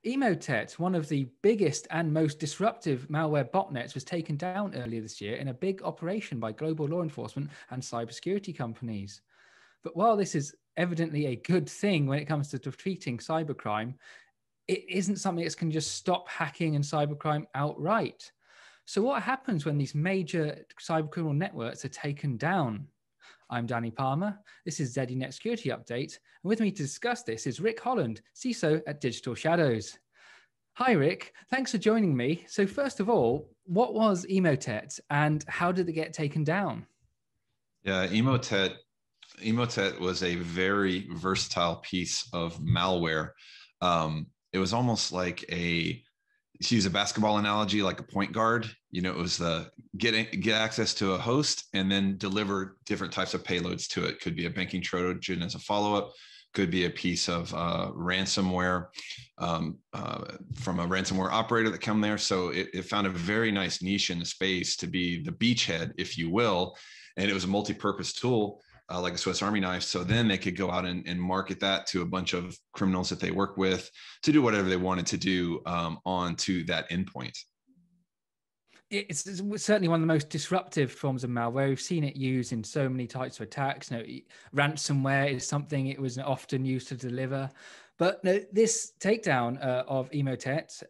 Emote, one of the biggest and most disruptive malware botnets, was taken down earlier this year in a big operation by global law enforcement and cybersecurity companies. But while this is evidently a good thing when it comes to defeating cybercrime, it isn't something that can just stop hacking and cybercrime outright. So what happens when these major cybercriminal networks are taken down? I'm Danny Palmer. This is ZDNet Security Update. And with me to discuss this is Rick Holland, CISO at Digital Shadows. Hi, Rick. Thanks for joining me. So first of all, what was Emote and how did it get taken down? Yeah, Emote was a very versatile piece of malware. It was almost like to use a basketball analogy, like a point guard. It was the get access to a host and then deliver different types of payloads to it. Could be a banking Trojan as a follow-up, could be a piece of ransomware from a ransomware operator that come there. So it found a very nice niche in the space to be the beachhead, if you will. And it was a multi-purpose tool, like a Swiss Army knife. So then they could go out and market that to a bunch of criminals that they work with to do whatever they wanted to do onto that endpoint. It's certainly one of the most disruptive forms of malware. We've seen it used in so many types of attacks. Ransomware is something it was often used to deliver. But this takedown of Emote,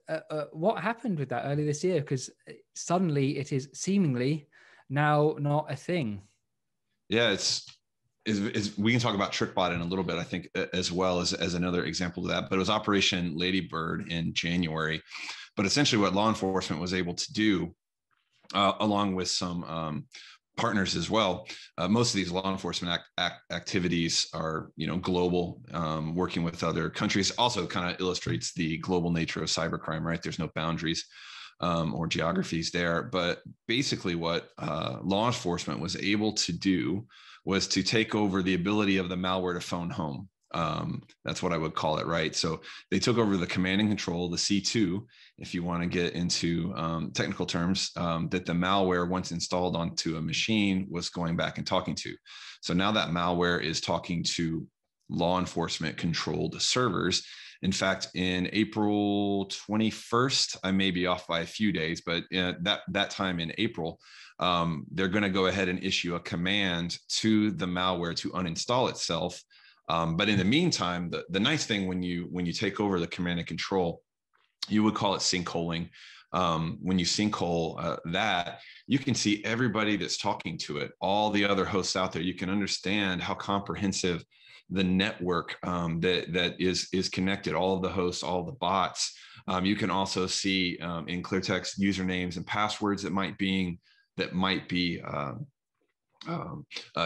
what happened with that earlier this year? Because suddenly it is seemingly now not a thing. Yeah, we can talk about Trickbot in a little bit, I think, as well as another example of that. But it was Operation Ladybird in January. But essentially what law enforcement was able to do, along with some partners as well, most of these law enforcement activities are, global, working with other countries. Also kind of illustrates the global nature of cybercrime, right? There's no boundaries or geographies there. But basically what law enforcement was able to do was to take over the ability of the malware to phone home. That's what I would call it, right? So they took over the command and control, the C2, if you want to get into technical terms, that the malware, once installed onto a machine, was going back and talking to. So now that malware is talking to law enforcement controlled servers. In fact, in April 21st, I may be off by a few days, but that time in April, they're going to go ahead and issue a command to the malware to uninstall itself. But in the meantime, the nice thing when you take over the command and control, you would call it sinkholing. When you sinkhole that, you can see everybody that's talking to it, all the other hosts out there. You can understand how comprehensive the network that is connected, all of the hosts, all of the bots. You can also see in clear text usernames and passwords that might be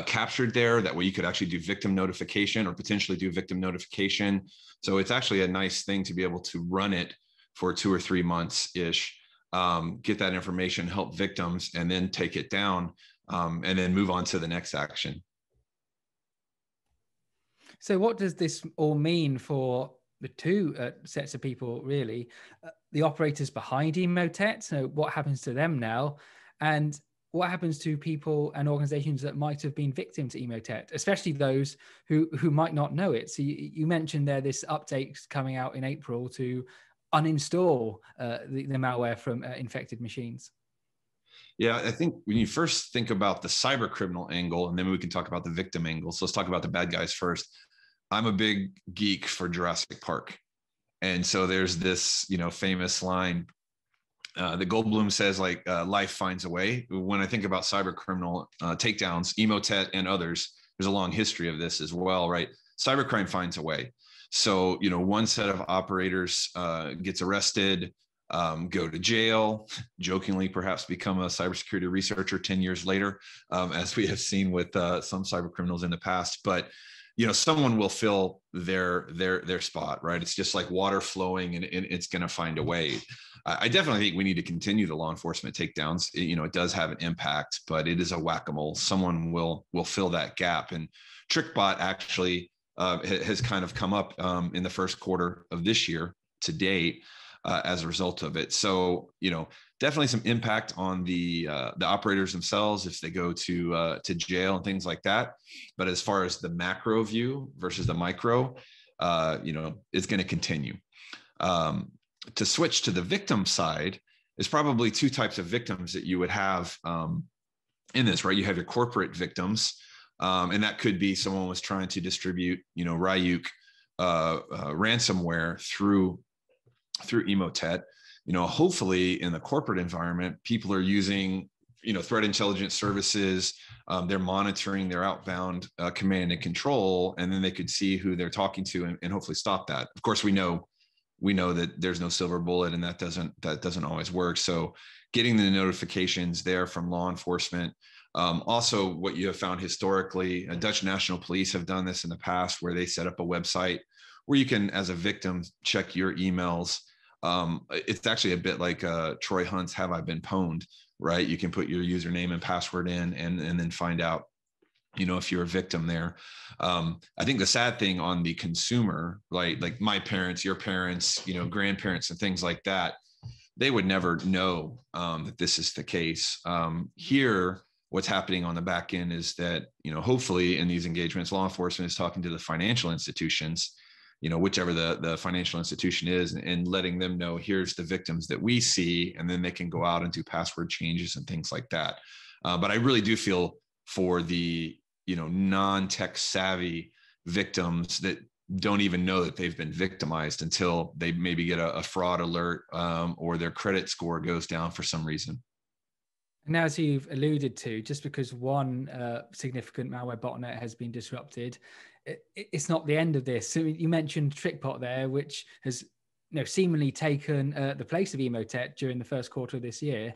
captured there. That way you could actually do victim notification or potentially do victim notification. So it's actually a nice thing to be able to run it for 2 or 3 months ish, get that information, help victims, and then take it down and then move on to the next action. So what does this all mean for the two sets of people, really? The operators behind Emote, so what happens to them now? And what happens to people and organizations that might have been victims to Emote, especially those who might not know it? So you mentioned there this update coming out in April to uninstall the malware from infected machines. Yeah, I think when you first think about the cyber criminal angle, and then we can talk about the victim angle. So let's talk about the bad guys first. I'm a big geek for Jurassic Park. And so there's this, famous line that Goldblum says, life finds a way. When I think about cyber criminal takedowns, Emote and others, there's a long history of this as well, right? Cybercrime finds a way. So, one set of operators gets arrested, go to jail, jokingly perhaps become a cybersecurity researcher 10 years later, as we have seen with some cyber criminals in the past. But someone will fill their spot, right? It's just like water flowing, and it's going to find a way. I definitely think we need to continue the law enforcement takedowns. It does have an impact, but it is a whack-a-mole. Someone will fill that gap. And Trickbot actually has kind of come up in the first quarter of this year to date as a result of it. So, definitely some impact on the operators themselves if they go to jail and things like that. But as far as the macro view versus the micro, it's going to continue. to switch to the victim side, is probably two types of victims that you would have in this, right? You have your corporate victims, and that could be someone was trying to distribute, Ryuk ransomware through Emotet. Hopefully in the corporate environment, people are using, threat intelligence services. They're monitoring their outbound command and control, and then they could see who they're talking to and hopefully stop that. Of course, we know that there's no silver bullet, and that doesn't always work. So getting the notifications there from law enforcement. Also, what you have found historically, Dutch National Police have done this in the past, where they set up a website where you can, as a victim, check your emails. It's actually a bit like Troy Hunt's "Have I Been Pwned?" Right? You can put your username and password in, and then find out, if you're a victim there. I think the sad thing on the consumer, like my parents, your parents, grandparents, and things like that, they would never know that this is the case. Here, what's happening on the back end is that, hopefully in these engagements, law enforcement is talking to the financial institutions, whichever the financial institution is, and letting them know, here's the victims that we see, and then they can go out and do password changes and things like that. But I really do feel for the, non-tech savvy victims that don't even know that they've been victimized until they maybe get a fraud alert, or their credit score goes down for some reason. And as you've alluded to, just because one significant malware botnet has been disrupted, it's not the end of this. So you mentioned Trickbot there, which has seemingly taken the place of Emotet during the first quarter of this year.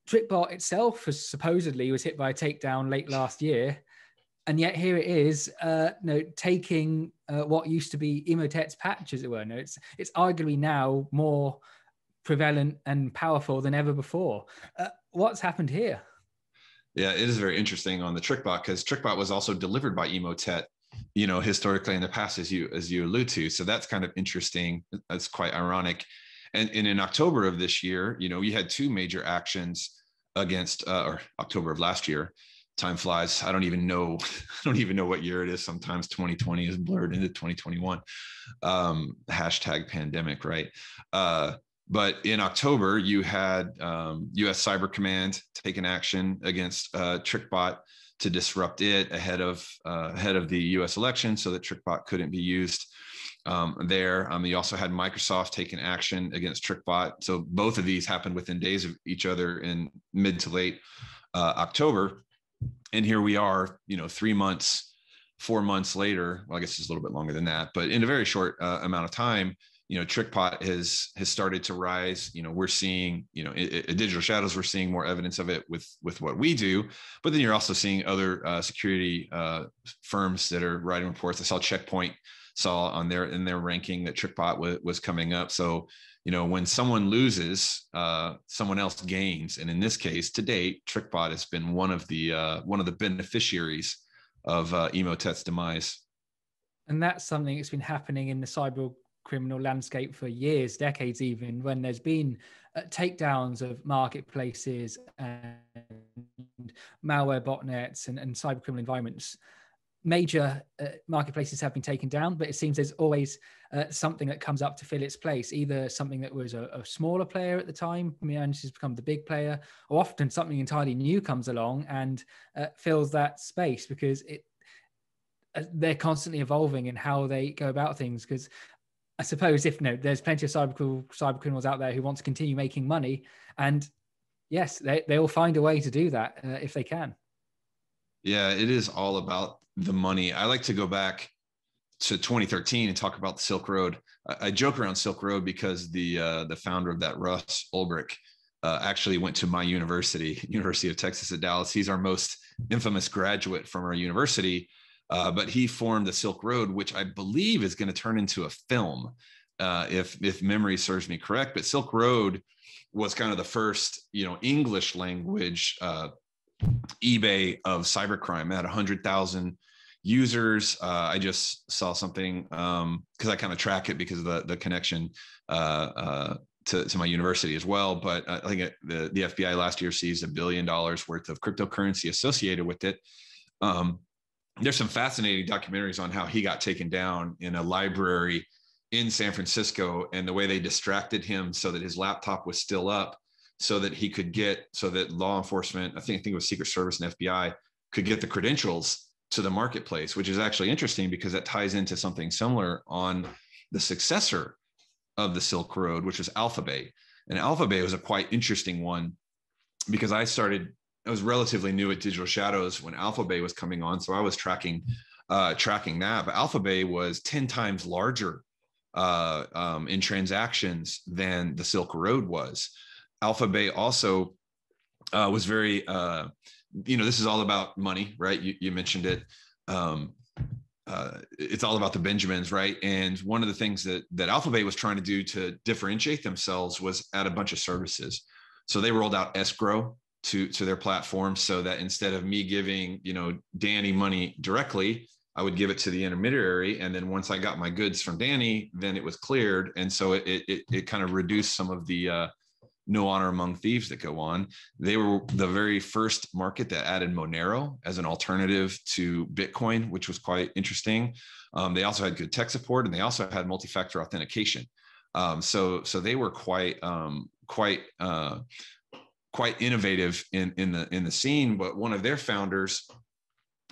Trickbot itself supposedly was hit by a takedown late last year, and yet here it is, taking what used to be Emotet's patch, as it were. It's arguably now more prevalent and powerful than ever before. What's happened here? Yeah, it is very interesting on the Trickbot, because Trickbot was also delivered by Emotet, historically in the past, as you allude to. So that's kind of interesting. That's quite ironic. And in October of this year, we had two major actions against, or October of last year. Time flies. I don't even know what year it is. Sometimes 2020 is blurred into 2021. Hashtag pandemic, right? But in October, you had U.S. Cyber Command taking action against Trickbot to disrupt it ahead of the U.S. election, so that Trickbot couldn't be used there. You also had Microsoft taking action against Trickbot. So both of these happened within days of each other in mid to late October. And here we are, 3 months, 4 months later. Well, I guess it's a little bit longer than that, but in a very short amount of time, Trickbot has started to rise. We're seeing, at Digital Shadows, we're seeing more evidence of it with what we do, but then you're also seeing other security firms that are writing reports. I saw Checkpoint saw in their ranking that Trickbot was coming up. So, when someone loses, someone else gains. And in this case, to date, Trickbot has been one of the beneficiaries of Emotet's demise. And that's something that's been happening in the cyber criminal landscape for years, decades even, when there's been takedowns of marketplaces and malware botnets and cyber criminal environments. Major marketplaces have been taken down, but it seems there's always something that comes up to fill its place, either something that was a smaller player at the time, and has become the big player, or often something entirely new comes along and fills that space, because they're constantly evolving in how they go about things. Because I suppose if there's plenty of cyber criminals out there who want to continue making money, and yes, they will find a way to do that if they can. Yeah, it is all about the money. I like to go back to 2013 and talk about the Silk Road. I joke around Silk Road because the founder of that, Russ Ulbricht, actually went to my university, University of Texas at Dallas. He's our most infamous graduate from our university. But he formed the Silk Road, which I believe is going to turn into a film, if memory serves me correct. But Silk Road was kind of the first, English language eBay of cybercrime. It had 100,000 users. I just saw something because I kind of track it because of the connection to my university as well. But I think the FBI last year seized $1 billion worth of cryptocurrency associated with it. There's some fascinating documentaries on how he got taken down in a library in San Francisco, and the way they distracted him so that his laptop was still up, so that he could get, so that law enforcement, I think it was Secret Service and FBI, could get the credentials to the marketplace, which is actually interesting because that ties into something similar on the successor of the Silk Road, which was Alphabay. And Alphabay was a quite interesting one because I was relatively new at Digital Shadows when Alphabay was coming on. So I was tracking that, but Alphabay was 10 times larger in transactions than the Silk Road was. Alphabay also was very, this is all about money, right? You mentioned it. It's all about the Benjamins, right? And one of the things that Alphabay was trying to do to differentiate themselves was add a bunch of services. So they rolled out escrow to their platform, so that instead of me giving, Danny money directly, I would give it to the intermediary. And then once I got my goods from Danny, then it was cleared. And so it kind of reduced some of the no honor among thieves that go on. They were the very first market that added Monero as an alternative to Bitcoin, which was quite interesting. They also had good tech support, and they also had multi-factor authentication. So they were quite innovative in the scene. But one of their founders,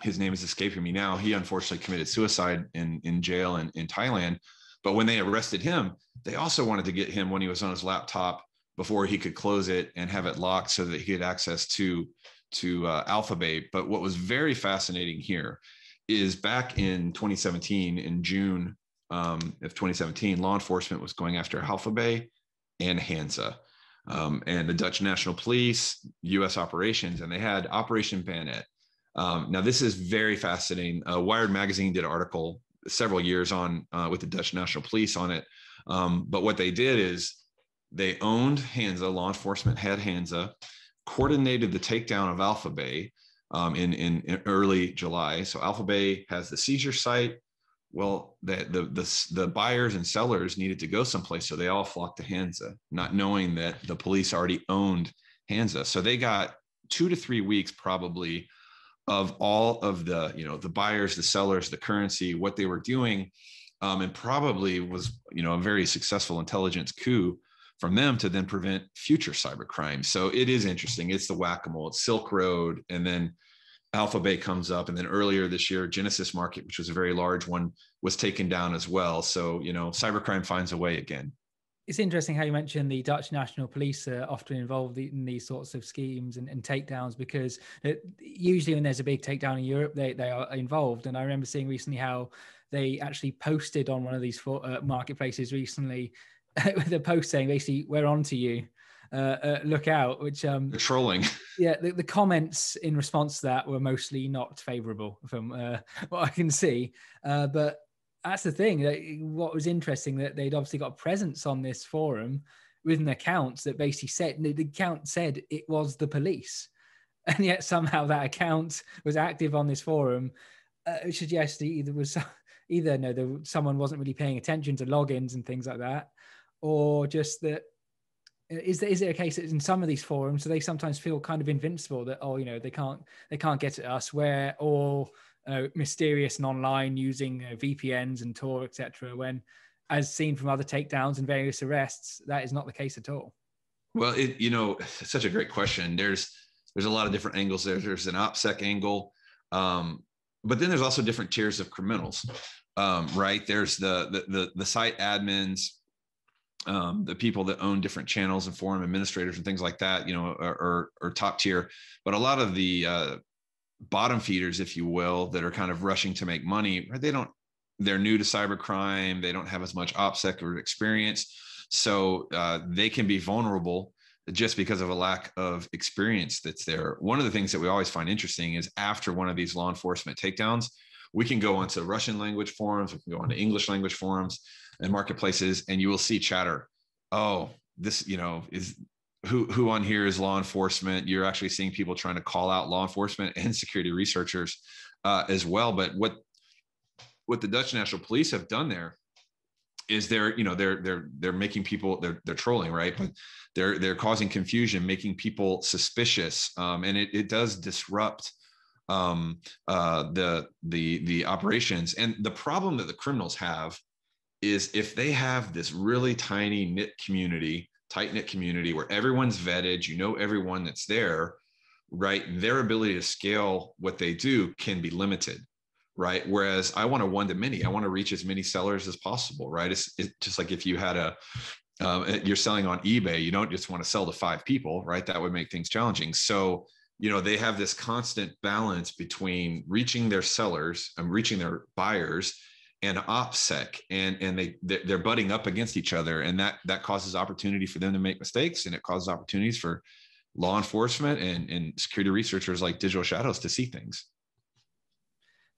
his name is escaping me now, he unfortunately committed suicide in jail in Thailand. But when they arrested him, they also wanted to get him when he was on his laptop before he could close it and have it locked so that he had access to Alphabay. But what was very fascinating here is back in 2017, in June of 2017, law enforcement was going after Alphabay and Hansa. And the Dutch National Police, U.S. operations, and they had Operation Bayonet. Now, this is very fascinating. Wired Magazine did an article several years on with the Dutch National Police on it. But what they did is they owned Hansa, law enforcement had Hansa, coordinated the takedown of Alphabay in early July. So Alphabay has the seizure site. Well, the buyers and sellers needed to go someplace, so they all flocked to Hansa, not knowing that the police already owned Hansa. So they got 2 to 3 weeks probably of all of the, the buyers, the sellers, the currency, what they were doing, and probably was, a very successful intelligence coup from them to then prevent future cyber crimes. So it is interesting. It's the whack-a-mole. It's Silk Road, and then Alphabay comes up, and then earlier this year, Genesis Market, which was a very large one, was taken down as well. So, cybercrime finds a way again. It's interesting how you mentioned the Dutch National Police are often involved in these sorts of schemes and takedowns, because usually when there's a big takedown in Europe, they are involved. And I remember seeing recently how they actually posted on one of these marketplaces recently with a post saying, basically, we're on to you. Look out, which they're trolling. Yeah, the comments in response to that were mostly not favorable from what I can see. But that's the thing. What was interesting, that they'd obviously got a presence on this forum with an account that basically said, the account said it was the police. And yet somehow that account was active on this forum, which suggests someone wasn't really paying attention to logins and things like that, or just that. Is it a case that in some of these forums, so they sometimes feel kind of invincible, that they can't get at us, where all mysterious and online using VPNs and Tor, etc. When, as seen from other takedowns and various arrests, that is not the case at all. Well, it's such a great question. There's a lot of different angles there. There's an OPSEC angle, but then there's also different tiers of criminals, right? There's the site admins. The people that own different channels and forum administrators and things like that, are top tier. But a lot of the bottom feeders, if you will, that are kind of rushing to make money, they're new to cybercrime. They don't have as much OPSEC or experience. So they can be vulnerable just because of a lack of experience that's there. One of the things that we always find interesting is after one of these law enforcement takedowns, we can go onto Russian language forums, we can go onto English language forums and marketplaces, and you will see chatter. Oh, this, is who on here is law enforcement? You're actually seeing people trying to call out law enforcement and security researchers as well. But what the Dutch National Police have done there is they're making people, they're trolling, right? But they're causing confusion, making people suspicious, and it does disrupt the operations. And the problem that the criminals have is if they have this really tiny tight knit community where everyone's vetted, you know, everyone that's there, right? Their ability to scale what they do can be limited, right? Whereas I want a one-to-many, I want to reach as many sellers as possible, right? It's just like if you had you're selling on eBay, you don't just want to sell to 5 people, right? That would make things challenging. So, you know, they have this constant balance between reaching their sellers and reaching their buyers and OPSEC, and they're butting up against each other, and that causes opportunity for them to make mistakes, and it causes opportunities for law enforcement and security researchers like Digital Shadows to see things.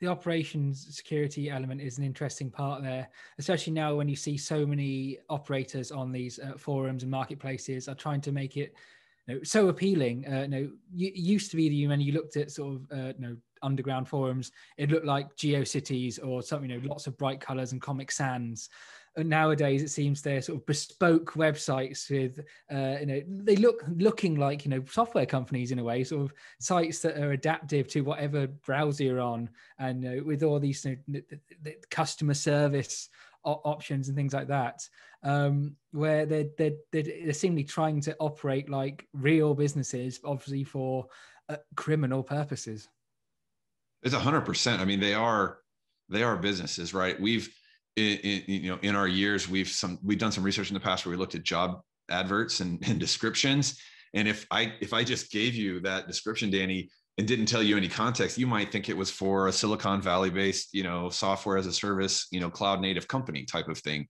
The operations security element is an interesting part there, especially now when you see so many operators on these forums and marketplaces are trying to make it, you know, so appealing. Used to be when you looked at sort of underground forums, it looked like GeoCities or something, you know, lots of bright colors and Comic Sans. And nowadays, it seems they're sort of bespoke websites with, they looking like, you know, software companies in a way, sort of sites that are adaptive to whatever browser you're on, and with all these the customer service options and things like that, where they're seemingly trying to operate like real businesses, obviously for criminal purposes. It's 100%. I mean, they are businesses, right? In our years, we've done some research in the past where we looked at job adverts and descriptions. And if I just gave you that description, Danny, and didn't tell you any context, you might think it was for a Silicon Valley based, software as a service, cloud native company type of thing.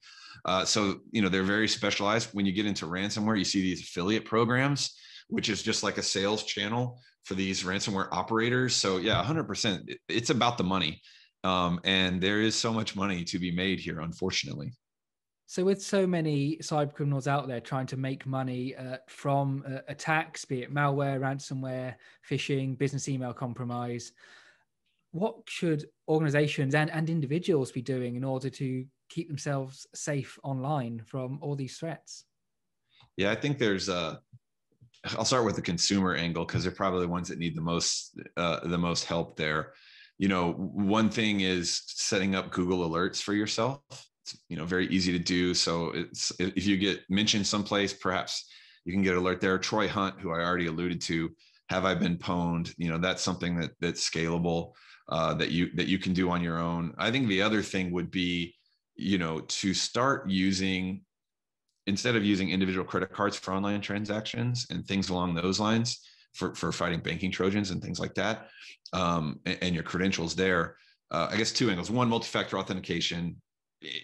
So, they're very specialized. When you get into ransomware, you see these affiliate programs, which is just like a sales channel for these ransomware operators. So yeah, 100%. It's about the money. And there is so much money to be made here, unfortunately. So with so many cyber criminals out there trying to make money from attacks, be it malware, ransomware, phishing, business email compromise, what should organizations and individuals be doing in order to keep themselves safe online from all these threats? Yeah, I think I'll start with the consumer angle because they're probably the ones that need the most help there. One thing is setting up Google alerts for yourself. It's, very easy to do. So if you get mentioned someplace, perhaps you can get an alert there. Troy Hunt, who I already alluded to, have I been pwned? That's something that's scalable, that you can do on your own. I think the other thing would be, to start using, instead of using individual credit cards for online transactions and things along those lines for fighting banking Trojans and things like that, and your credentials there, I guess 2 angles. One, multi-factor authentication.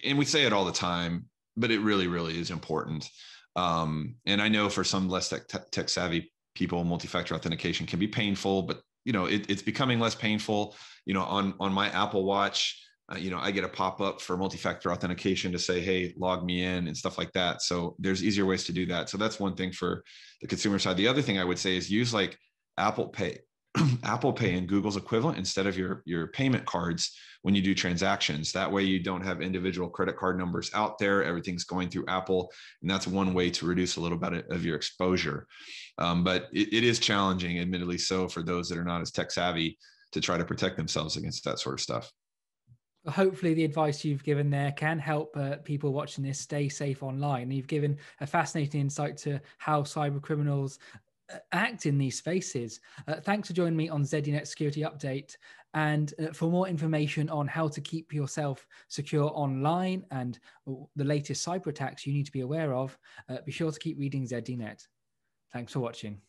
And we say it all the time, but it really, really is important. And I know for some less tech savvy people, multi-factor authentication can be painful, but it's becoming less painful. On my Apple Watch, I get a pop-up for multi-factor authentication to say, hey, log me in and stuff like that. So there's easier ways to do that. So that's one thing for the consumer side. The other thing I would say is use like Apple Pay. Apple Pay and Google's equivalent instead of your payment cards when you do transactions. That way you don't have individual credit card numbers out there. Everything's going through Apple. And that's one way to reduce a little bit of your exposure. But it is challenging, admittedly so, for those that are not as tech savvy to try to protect themselves against that sort of stuff. Hopefully the advice you've given there can help people watching this stay safe online. And you've given a fascinating insight to how cyber criminals act in these spaces. Thanks for joining me on ZDNet Security Update. And for more information on how to keep yourself secure online and the latest cyber attacks you need to be aware of, be sure to keep reading ZDNet. Thanks for watching.